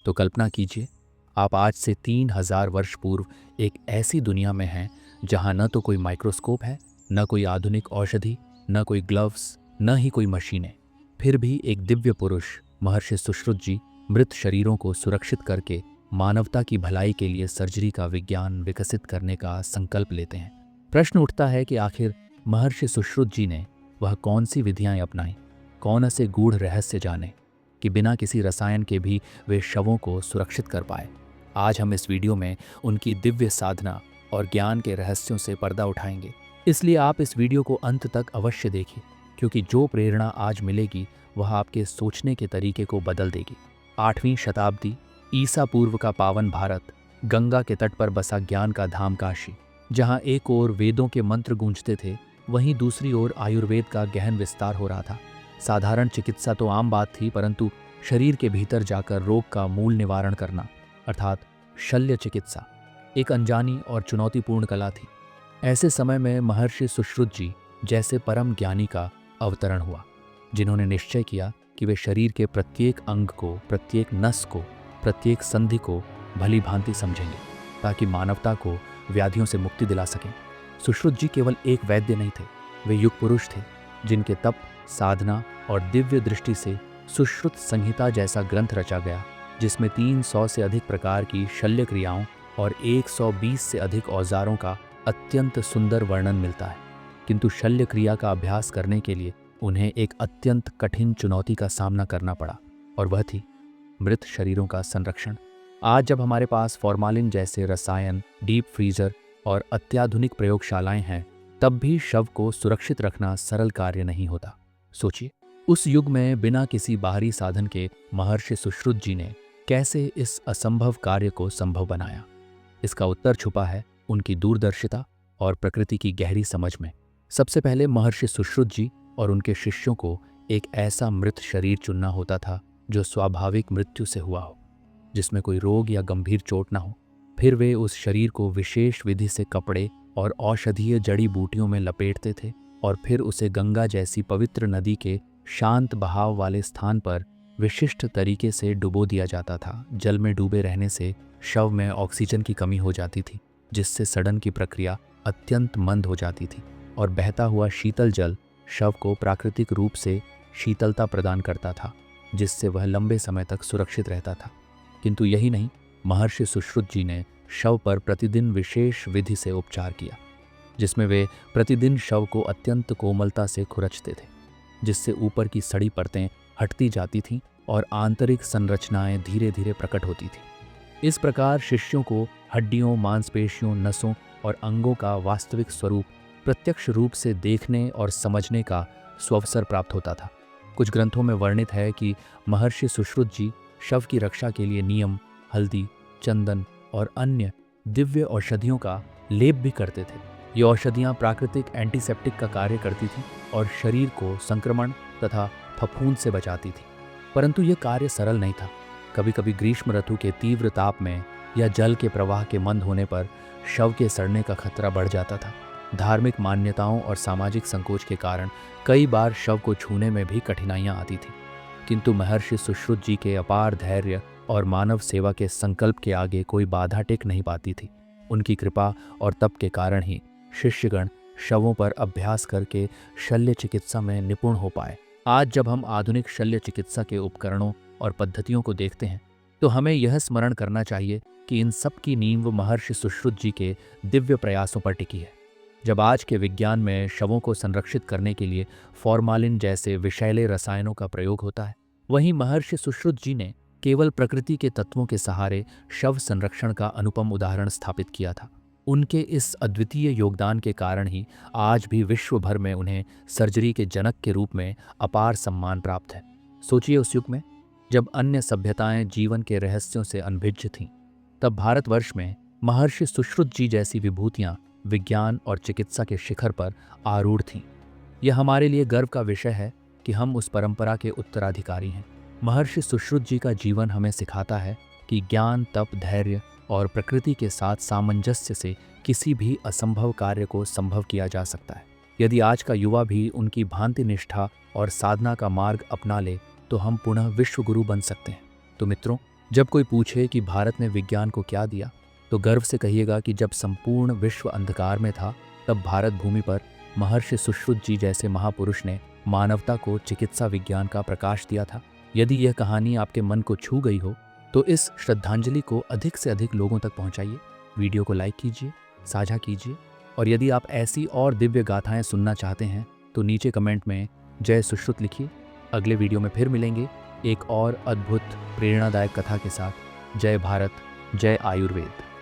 तो कल्पना कीजिए, आप आज से 3000 वर्ष पूर्व एक ऐसी दुनिया में हैं जहां न तो कोई माइक्रोस्कोप है, न कोई आधुनिक औषधि, न कोई ग्लव्स, न ही कोई मशीनें। फिर भी एक दिव्य पुरुष महर्षि सुश्रुत जी मृत शरीरों को सुरक्षित करके मानवता की भलाई के लिए सर्जरी का विज्ञान विकसित करने का संकल्प लेते हैं। प्रश्न उठता है कि आखिर महर्षि सुश्रुत जी ने वह कौन सी विधियां अपनाई, कौन ऐसे गूढ़ रहस्य जाने कि बिना किसी रसायन के भी वे शवों को सुरक्षित कर पाए। आज हम इस वीडियो में उनकी दिव्य साधना और ज्ञान के रहस्यों से पर्दा उठाएंगे, इसलिए आप इस वीडियो को अंत तक अवश्य देखिए, क्योंकि जो प्रेरणा आज मिलेगी वह आपके सोचने के तरीके को बदल देगी। 8वीं शताब्दी ईसा पूर्व का पावन भारत, गंगा के तट पर बसा ज्ञान का धाम काशी, जहाँ एक ओर वेदों के मंत्र गूंजते थे, वहीं दूसरी ओर आयुर्वेद का गहन विस्तार हो रहा था। साधारण चिकित्सा तो आम बात थी, परंतु शरीर के भीतर जाकर रोग का मूल निवारण करना अर्थात शल्य चिकित्सा एक अनजानी और चुनौतीपूर्ण कला थी। ऐसे समय में महर्षि सुश्रुत जी जैसे परम ज्ञानी का अवतरण हुआ, जिन्होंने निश्चय किया कि वे शरीर के प्रत्येक अंग को, प्रत्येक नस को, प्रत्येक संधि को भली भांति समझेंगे ताकि मानवता को व्याधियों से मुक्ति दिला सकें। सुश्रुत जी केवल एक वैद्य नहीं थे, वे युग पुरुष थे जिनके तप, साधना और दिव्य दृष्टि से सुश्रुत संहिता जैसा ग्रंथ रचा गया, जिसमें 300 से अधिक प्रकार की शल्य क्रियाओं और 120 से अधिक औजारों का अत्यंत सुंदर वर्णन मिलता है। किंतु शल्य क्रिया का अभ्यास करने के लिए उन्हें एक अत्यंत कठिन चुनौती का सामना करना पड़ा, और वह थी मृत शरीरों का संरक्षण। आज जब हमारे पास फॉर्मालिन जैसे रसायन, डीप फ्रीजर और अत्याधुनिक प्रयोगशालाएं हैं, तब भी शव को सुरक्षित रखना सरल कार्य नहीं होता। सोचिए, उस युग में बिना किसी बाहरी साधन के महर्षि सुश्रुत जी ने कैसे इस असंभव कार्य को संभव बनाया। इसका उत्तर छुपा है उनकी दूरदर्शिता और प्रकृति की गहरी समझ में। सबसे पहले महर्षि सुश्रुत जी और उनके शिष्यों को एक ऐसा मृत शरीर चुनना होता था जो स्वाभाविक मृत्यु से हुआ हो, जिसमें कोई रोग या गंभीर चोट ना हो। फिर वे उस शरीर को विशेष विधि से कपड़े और औषधीय जड़ी बूटियों में लपेटते थे और फिर उसे गंगा जैसी पवित्र नदी के शांत बहाव वाले स्थान पर विशिष्ट तरीके से डुबो दिया जाता था। जल में डूबे रहने से शव में ऑक्सीजन की कमी हो जाती थी, जिससे सड़न की प्रक्रिया अत्यंत मंद हो जाती थी, और बहता हुआ शीतल जल शव को प्राकृतिक रूप से शीतलता प्रदान करता था, जिससे वह लंबे समय तक सुरक्षित रहता था। किंतु यही नहीं, महर्षि सुश्रुत जी ने शव पर प्रतिदिन विशेष विधि से उपचार किया, जिसमें वे प्रतिदिन शव को अत्यंत कोमलता से खुरचते थे, जिससे ऊपर की सड़ी परतें हटती जाती थीं और आंतरिक संरचनाएं धीरे धीरे प्रकट होती थीं। इस प्रकार शिष्यों को हड्डियों, मांसपेशियों, नसों और अंगों का वास्तविक स्वरूप प्रत्यक्ष रूप से देखने और समझने का सुअवसर प्राप्त होता था। कुछ ग्रंथों में वर्णित है कि महर्षि सुश्रुत जी शव की रक्षा के लिए नीम, हल्दी, चंदन और अन्य दिव्य औषधियों का लेप भी करते थे। ये औषधियाँ प्राकृतिक एंटीसेप्टिक का कार्य करती थीं और शरीर को संक्रमण तथा फफूंद से बचाती थी। परंतु यह कार्य सरल नहीं था। कभी कभी ग्रीष्म ऋतु के तीव्र ताप में या जल के प्रवाह के मंद होने पर शव के सड़ने का खतरा बढ़ जाता था। धार्मिक मान्यताओं और सामाजिक संकोच के कारण कई बार शव को छूने में भी कठिनाइयां आती थीं। किंतु महर्षि सुश्रुत जी के अपार धैर्य और मानव सेवा के संकल्प के आगे कोई बाधा टिक नहीं पाती थी। उनकी कृपा और तप के कारण ही शिष्यगण शवों पर अभ्यास करके शल्य चिकित्सा में निपुण हो पाए। आज जब हम आधुनिक शल्य चिकित्सा के उपकरणों और पद्धतियों को देखते हैं, तो हमें यह स्मरण करना चाहिए कि इन सब की नींव महर्षि सुश्रुत जी के दिव्य प्रयासों पर टिकी है। जब आज के विज्ञान में शवों को संरक्षित करने के लिए फॉर्मालिन जैसे विषैले रसायनों का प्रयोग होता है, वहीं महर्षि सुश्रुत जी ने केवल प्रकृति के तत्वों के सहारे शव संरक्षण का अनुपम उदाहरण स्थापित किया था। उनके इस अद्वितीय योगदान के कारण ही आज भी विश्व भर में उन्हें सर्जरी के जनक के रूप में अपार सम्मान प्राप्त है। सोचिए, उस युग में जब अन्य सभ्यताएं जीवन के रहस्यों से अनभिज्ञ थीं, तब भारतवर्ष में महर्षि सुश्रुत जी जैसी विभूतियां विज्ञान और चिकित्सा के शिखर पर आरूढ़ थीं। यह हमारे लिए गर्व का विषय है कि हम उस परंपरा के उत्तराधिकारी हैं। महर्षि सुश्रुत जी का जीवन हमें सिखाता है कि ज्ञान, तप, धैर्य और प्रकृति के साथ सामंजस्य से किसी भी असंभव कार्य को संभव किया जा सकता है। यदि आज का युवा भी उनकी भांति निष्ठा और साधना का मार्ग अपना ले, तो हम पुनः विश्व गुरु बन सकते हैं। तो मित्रों, जब कोई पूछे कि भारत ने विज्ञान को क्या दिया, तो गर्व से कहिएगा कि जब संपूर्ण विश्व अंधकार में था, तब भारत भूमि पर महर्षि सुश्रुत जी जैसे महापुरुष ने मानवता को चिकित्सा विज्ञान का प्रकाश दिया था। यदि यह कहानी आपके मन को छू गई हो, तो इस श्रद्धांजलि को अधिक से अधिक लोगों तक पहुंचाइए। वीडियो को लाइक कीजिए, साझा कीजिए, और यदि आप ऐसी और दिव्य गाथाएं सुनना चाहते हैं तो नीचे कमेंट में जय सुश्रुत लिखिए। अगले वीडियो में फिर मिलेंगे एक और अद्भुत प्रेरणादायक कथा के साथ। जय भारत, जय आयुर्वेद।